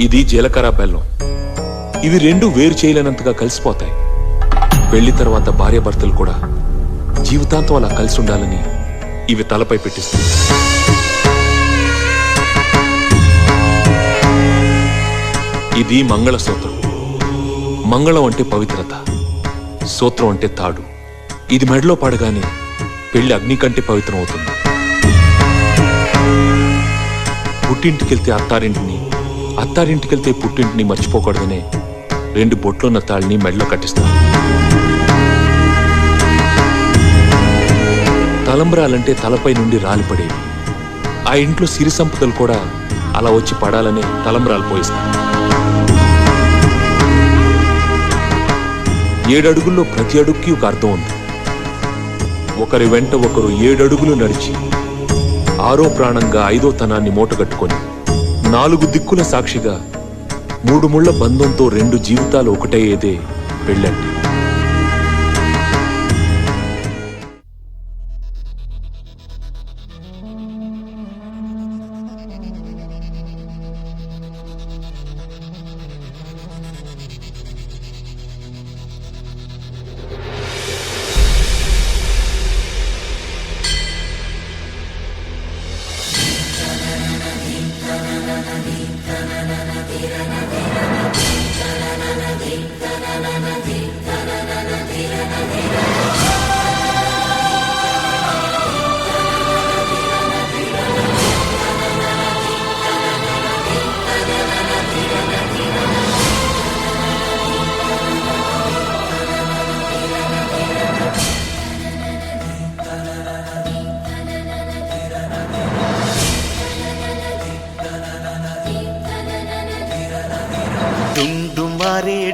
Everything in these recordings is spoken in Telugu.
ఇది జీలకర్ర బెల్లం. ఇవి రెండు వేరు చేయలేనంతగా కలిసిపోతాయి. పెళ్లి తర్వాత భార్యాభర్తలు కూడా జీవితాంతం అలా కలిసి ఉండాలని ఇవి తలపై పెట్టిస్తుంది. ఇది మంగళసూత్రం. మంగళం అంటే పవిత్రత, సూత్రం అంటే తాడు. ఇది మెడలో పడగానే పెళ్లి అగ్ని కంటే పవిత్రం అవుతుంది. పుట్టింటికెళ్తే అత్తారింటిని, అత్తారింటికెళ్తే పుట్టింటిని మర్చిపోకూడదనే 2 బొట్లున్న తాళ్ళని మెడలో కట్టిస్తారు. తలంబ్రాలంటే తలపై నుండి రాలిపడేవి. ఆ ఇంట్లో సిరి సంపదలు కూడా అలా వచ్చి పడాలనే తలంబ్రాలు పోయిస్తారు. 7 అడుగుల్లో ప్రతి అడుగుకి ఒక అర్థం ఉంది. ఒకరి వెంట ఒకరు 7 అడుగులు నడిచి 6వ ప్రాణంగా 5వ తనాన్ని మూటగట్టుకొని 4 దిక్కుల సాక్షిగా 3 ముళ్ల బంధంతో 2 జీవితాలు ఒకటయ్యేదే పెళ్ళంటే.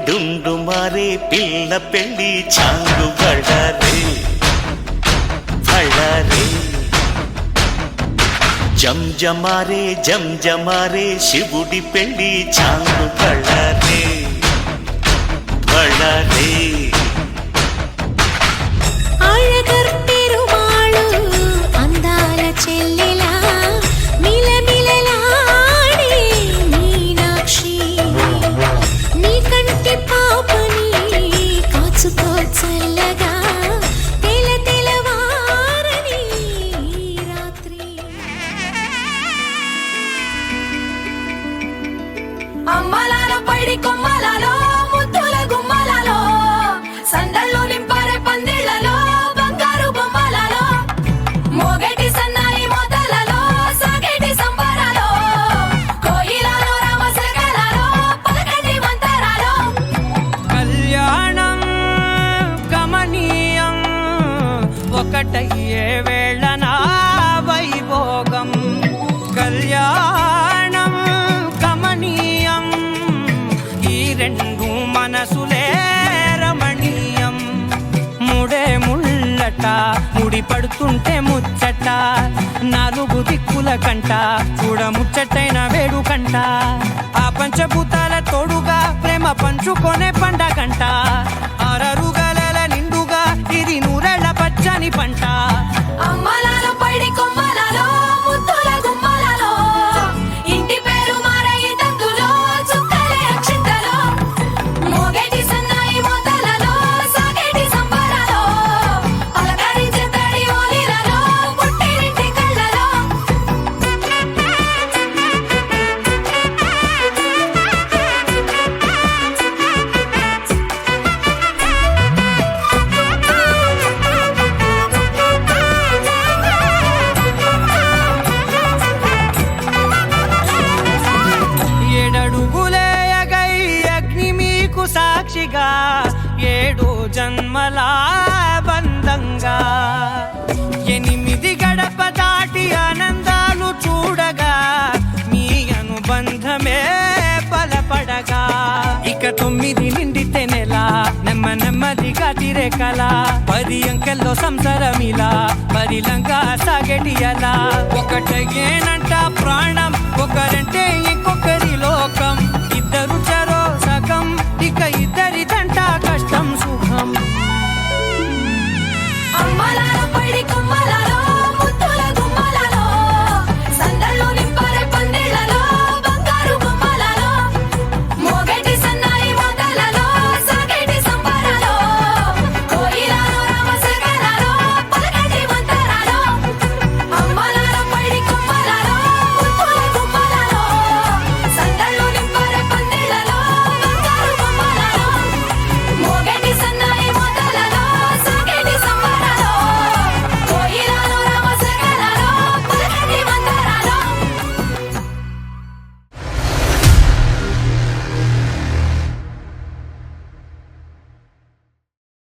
డుండుమారే పిల్ల పెళ్ళి చాంగు బళ్ళారే బళ్ళారే. జంజమారే శివుడి పెళ్ళి చాంగు బళ్ళారే బళ్ళారే. అమ్మలాలో పడి కొమ్మలాలో ముద్దుల గుమ్మలాలో సందళ్ళు నింపారే పందిళ్లలో బంగారు బొమ్మలాలో మోగటి సన్నాయి మోతలలో సాగేటి సంబరాలో కోయిలలో రామసగలలో పలకటి మంతరాలో. కళ్యాణం గమనీయం ఒకటయ్యే వేళనా వైభోగం. కళ్యాణం గమనీయం ఈ 2 మనసులే రమణీయం. ముడే ముళ్ళట ముడి పడుతుంటే ముచ్చట 4 దిక్కుల కంట చూడ ముచ్చటైన వేడుకంట. ఆ పంచభూతాల తోడుగా ప్రేమ పంచుకొనే పండగంట. 6 అడుగుల నిండుగా ఇది 100 ఏళ్ల పచ్చని పంట. అమ్మలాలో పడి కొమ్మలాలో ముద్దుల గుమ్మలాలో ఇంటి పేరు మారయి తందులో చుక్కలే అక్షింతలో మోగేటి సన్నాయి మోతలలో సాగేటి సంబరాలో అలకరించే తడి ఓలిలలో పుట్టినింటి కళ్ళలో. సాక్షిగా 7 జన్మల బంధంగా 8 గడప దాటి ఆనందాలు చూడగా మీ అనుబంధమే బలపడగా. ఇక 9 నిండితే నెల నెమ్మదిగా తిరే కల 10 అంకెల్లో సంసారమిలా పరిలంగా సాగేటి అలా. ఒకటేనంట ప్రాణం ఒకరంటే